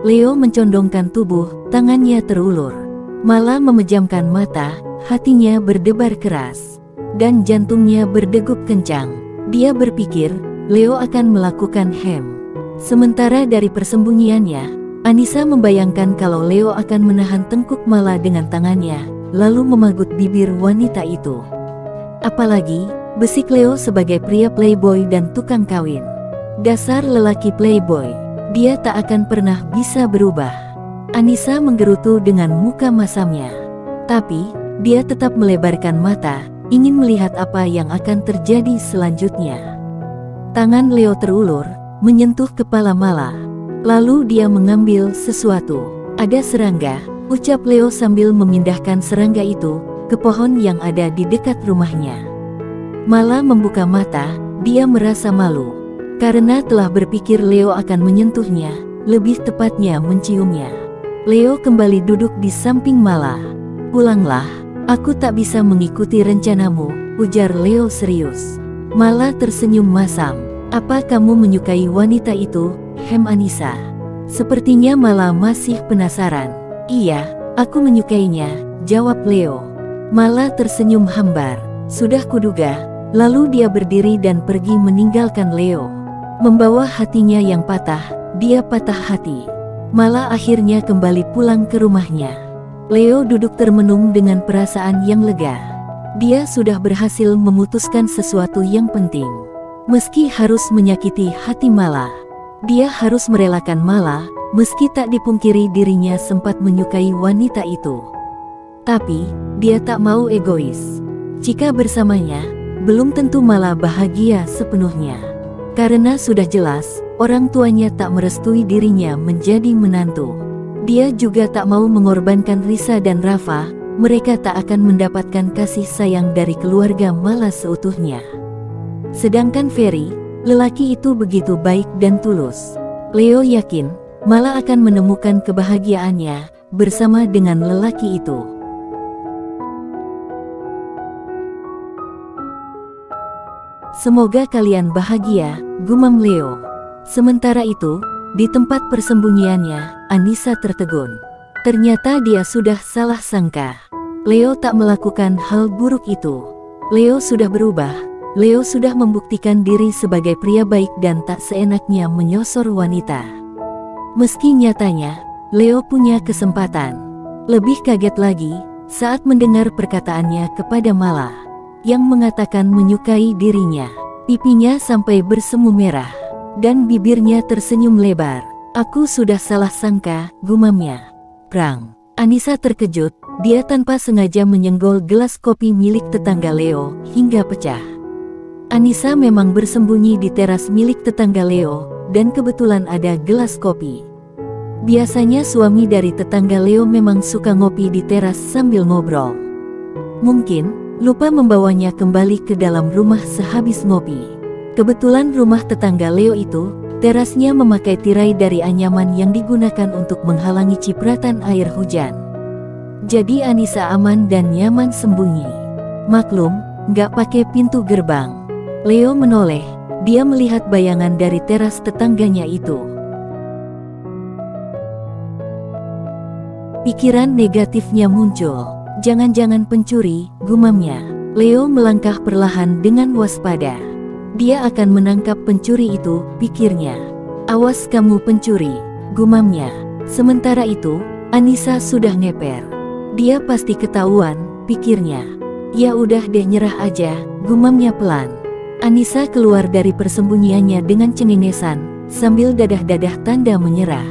Leo mencondongkan tubuh, tangannya terulur. Mala memejamkan mata, hatinya berdebar keras. Dan jantungnya berdegup kencang. Dia berpikir, Leo akan melakukan hem. Sementara dari persembunyiannya, Anissa membayangkan kalau Leo akan menahan tengkuk Mala dengan tangannya, lalu memagut bibir wanita itu. Apalagi, besik Leo sebagai pria playboy dan tukang kawin. Dasar lelaki playboy, dia tak akan pernah bisa berubah. Anissa menggerutu dengan muka masamnya. Tapi, dia tetap melebarkan mata, ingin melihat apa yang akan terjadi selanjutnya. Tangan Leo terulur, menyentuh kepala Mala. Lalu dia mengambil sesuatu. Ada serangga, ucap Leo sambil memindahkan serangga itu ke pohon yang ada di dekat rumahnya. Mala membuka mata, dia merasa malu. Karena telah berpikir Leo akan menyentuhnya, lebih tepatnya menciumnya. Leo kembali duduk di samping Mala. "Pulanglah, aku tak bisa mengikuti rencanamu," ujar Leo serius. Mala tersenyum masam. "Apa kamu menyukai wanita itu?" hem Anissa. Sepertinya Mala masih penasaran. "Iya, aku menyukainya," jawab Leo. Mala tersenyum hambar. "Sudah kuduga." Lalu dia berdiri dan pergi meninggalkan Leo. Membawa hatinya yang patah, dia patah hati. Mala akhirnya kembali pulang ke rumahnya. Leo duduk termenung dengan perasaan yang lega. Dia sudah berhasil memutuskan sesuatu yang penting. Meski harus menyakiti hati Mala, dia harus merelakan Mala, meski tak dipungkiri dirinya sempat menyukai wanita itu. Tapi, dia tak mau egois. Jika bersamanya, belum tentu Mala bahagia sepenuhnya. Karena sudah jelas, orang tuanya tak merestui dirinya menjadi menantu. Dia juga tak mau mengorbankan Risa dan Rafa, mereka tak akan mendapatkan kasih sayang dari keluarga Mala seutuhnya. Sedangkan Ferry, lelaki itu begitu baik dan tulus. Leo yakin, Mala akan menemukan kebahagiaannya bersama dengan lelaki itu. "Semoga kalian bahagia," gumam Leo. Sementara itu, di tempat persembunyiannya, Anissa tertegun. Ternyata dia sudah salah sangka. Leo tak melakukan hal buruk itu. Leo sudah berubah. Leo sudah membuktikan diri sebagai pria baik dan tak seenaknya menyosor wanita. Meski nyatanya, Leo punya kesempatan. Lebih kaget lagi, saat mendengar perkataannya kepada Mala, yang mengatakan menyukai dirinya. Pipinya sampai bersemu merah, dan bibirnya tersenyum lebar. "Aku sudah salah sangka," gumamnya. Prang! Anissa terkejut, dia tanpa sengaja menyenggol gelas kopi milik tetangga Leo, hingga pecah. Anissa memang bersembunyi di teras milik tetangga Leo, dan kebetulan ada gelas kopi. Biasanya suami dari tetangga Leo memang suka ngopi di teras sambil ngobrol. Mungkin lupa membawanya kembali ke dalam rumah sehabis ngopi. Kebetulan rumah tetangga Leo itu, terasnya memakai tirai dari anyaman yang digunakan untuk menghalangi cipratan air hujan. Jadi Anissa aman dan nyaman sembunyi. Maklum, nggak pakai pintu gerbang. Leo menoleh, dia melihat bayangan dari teras tetangganya itu. Pikiran negatifnya muncul. "Jangan-jangan pencuri," gumamnya. Leo melangkah perlahan dengan waspada. Dia akan menangkap pencuri itu, pikirnya. "Awas kamu pencuri," gumamnya. Sementara itu, Anissa sudah ngeper. Dia pasti ketahuan, pikirnya. "Ya udah deh, nyerah aja," gumamnya pelan. Anissa keluar dari persembunyiannya dengan cengengesan, sambil dadah-dadah tanda menyerah.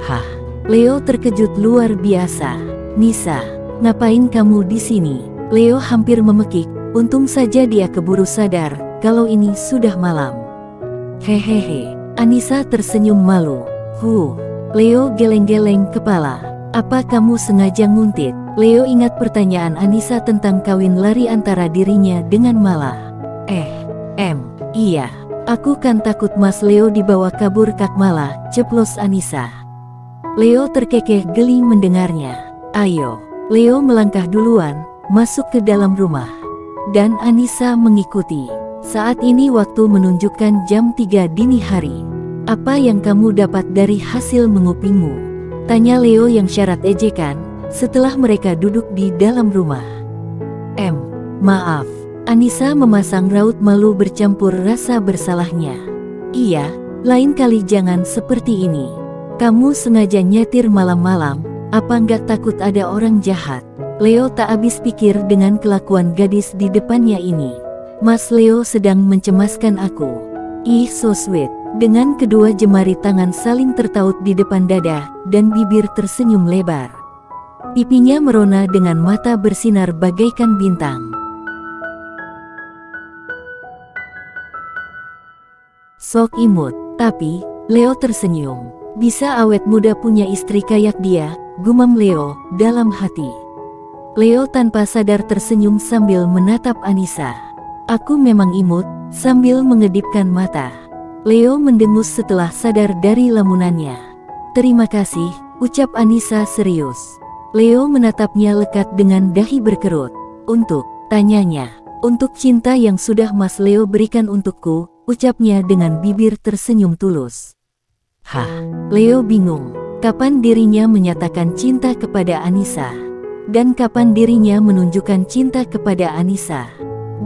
"Hah?" Leo terkejut luar biasa. "Nisa, ngapain kamu di sini?" Leo hampir memekik, untung saja dia keburu sadar kalau ini sudah malam. "Hehehe." Anissa tersenyum malu. Leo geleng-geleng kepala. "Apa kamu sengaja nguntit?" Leo ingat pertanyaan Anissa tentang kawin lari antara dirinya dengan Mala. Iya, aku kan takut Mas Leo dibawa kabur Kak Mala," ceplos Anissa. Leo terkekeh geli mendengarnya. "Ayo." Leo melangkah duluan, masuk ke dalam rumah. Dan Anissa mengikuti. Saat ini waktu menunjukkan jam 3 dini hari. Apa yang kamu dapat dari hasil mengupingmu? Tanya Leo yang syarat ejekan, setelah mereka duduk di dalam rumah. Maaf. Anissa memasang raut malu bercampur rasa bersalahnya. Iya, lain kali jangan seperti ini. Kamu sengaja nyetir malam-malam, apa nggak takut ada orang jahat? Leo tak habis pikir dengan kelakuan gadis di depannya ini. Mas Leo sedang mencemaskan aku. Ih, so sweet. Dengan kedua jemari tangan saling tertaut di depan dada, dan bibir tersenyum lebar. Pipinya merona dengan mata bersinar bagaikan bintang. Sok imut, tapi Leo tersenyum. Bisa awet muda punya istri kayak dia, gumam Leo dalam hati. Leo tanpa sadar tersenyum sambil menatap Anissa. Aku memang imut, sambil mengedipkan mata. Leo mendengus setelah sadar dari lamunannya. Terima kasih, ucap Anissa serius. Leo menatapnya lekat dengan dahi berkerut. Untuk, tanyanya. Untuk cinta yang sudah Mas Leo berikan untukku, ucapnya dengan bibir tersenyum tulus. Leo bingung. Kapan dirinya menyatakan cinta kepada Anissa? Dan kapan dirinya menunjukkan cinta kepada Anissa?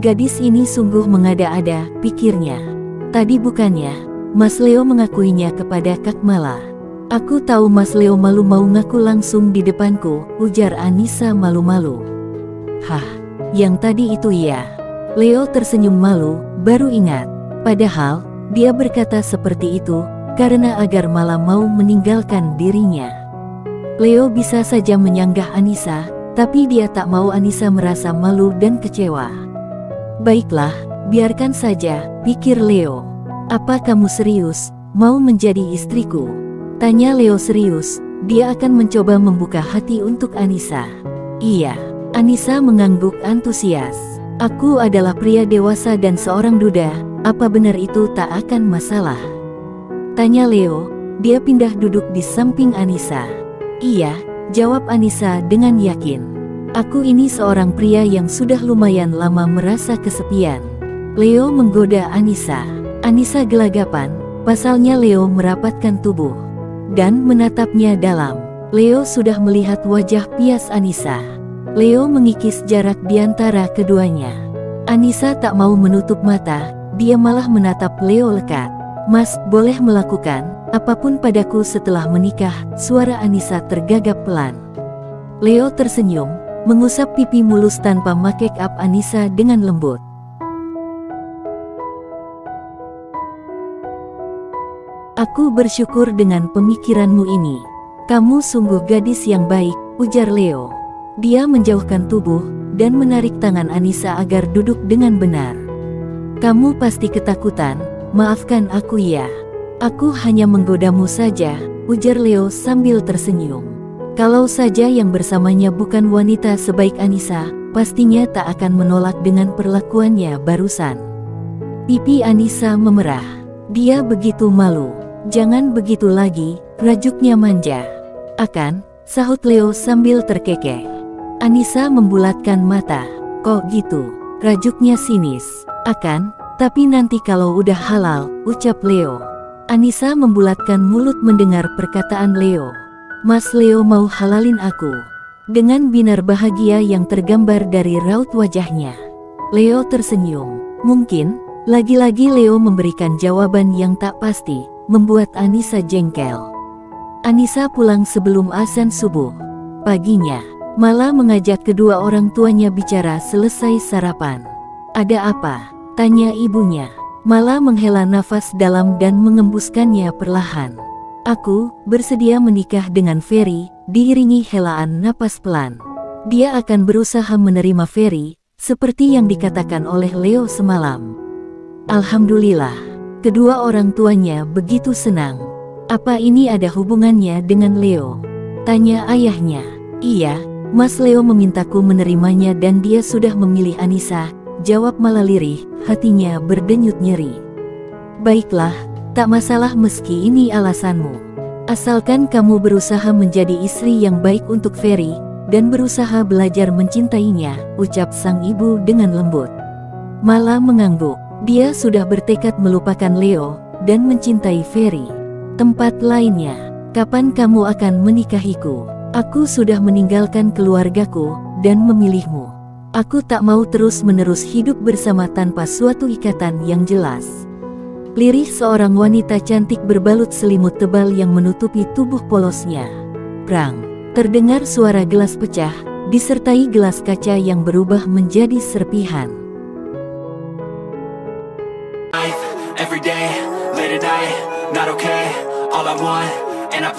Gadis ini sungguh mengada-ada, pikirnya. Tadi bukannya Mas Leo mengakuinya kepada Kak Mala. Aku tahu Mas Leo malu mau ngaku langsung di depanku, ujar Anissa malu-malu. Yang tadi itu ya. Leo tersenyum malu, baru ingat. Padahal, dia berkata seperti itu, karena agar Mala mau meninggalkan dirinya. Leo bisa saja menyanggah Anissa, tapi dia tak mau Anissa merasa malu dan kecewa. Baiklah, biarkan saja, pikir Leo. Apa kamu serius, mau menjadi istriku? Tanya Leo serius, dia akan mencoba membuka hati untuk Anissa. Iya, Anissa mengangguk antusias. Aku adalah pria dewasa dan seorang duda, apa benar itu tak akan masalah? Tanya Leo, dia pindah duduk di samping Anissa. Iya, jawab Anissa dengan yakin. Aku ini seorang pria yang sudah lumayan lama merasa kesepian. Leo menggoda Anissa. Anissa gelagapan, pasalnya Leo merapatkan tubuh dan menatapnya dalam. Leo sudah melihat wajah pias Anissa. Leo mengikis jarak di antara keduanya. Anissa tak mau menutup mata, dia malah menatap Leo lekat. Mas, boleh melakukan apapun padaku setelah menikah, suara Anissa tergagap pelan. Leo tersenyum, mengusap pipi mulus tanpa make up Anissa dengan lembut. Aku bersyukur dengan pemikiranmu ini. Kamu sungguh gadis yang baik, ujar Leo. Dia menjauhkan tubuh, dan menarik tangan Anissa agar duduk dengan benar. Kamu pasti ketakutan, maafkan aku ya. Aku hanya menggodamu saja, ujar Leo sambil tersenyum. Kalau saja yang bersamanya bukan wanita sebaik Anissa, pastinya tak akan menolak dengan perlakuannya barusan. Pipi Anissa memerah. Dia begitu malu. Jangan begitu lagi, rajuknya manja. Akan, sahut Leo sambil terkekeh. Anissa membulatkan mata. Kok gitu? Rajuknya sinis. Akan, tapi nanti kalau udah halal, ucap Leo. Anissa membulatkan mulut mendengar perkataan Leo. Mas Leo mau halalin aku. Dengan binar bahagia yang tergambar dari raut wajahnya. Leo tersenyum. Mungkin, lagi-lagi Leo memberikan jawaban yang tak pasti, membuat Anissa jengkel. Anissa pulang sebelum azan subuh. Paginya, Mala mengajak kedua orang tuanya bicara selesai sarapan. Ada apa? Tanya ibunya. Mala menghela nafas dalam dan mengembuskannya perlahan. Aku bersedia menikah dengan Ferry, diiringi helaan napas pelan. Dia akan berusaha menerima Ferry, seperti yang dikatakan oleh Leo semalam. Alhamdulillah, kedua orang tuanya begitu senang. Apa ini ada hubungannya dengan Leo? Tanya ayahnya. Iya, Mas Leo memintaku menerimanya dan dia sudah memilih Anissa, jawab Mala lirih, hatinya berdenyut nyeri. Baiklah, tak masalah meski ini alasanmu. Asalkan kamu berusaha menjadi istri yang baik untuk Ferry, dan berusaha belajar mencintainya, ucap sang ibu dengan lembut. Mala mengangguk. Dia sudah bertekad melupakan Leo, dan mencintai Ferry. Tempat lainnya, kapan kamu akan menikahiku? Aku sudah meninggalkan keluargaku dan memilihmu. Aku tak mau terus-menerus hidup bersama tanpa suatu ikatan yang jelas. Lirih seorang wanita cantik berbalut selimut tebal yang menutupi tubuh polosnya. Prang, terdengar suara gelas pecah, disertai gelas kaca yang berubah menjadi serpihan. Every day, late at night, not okay. All I want, and I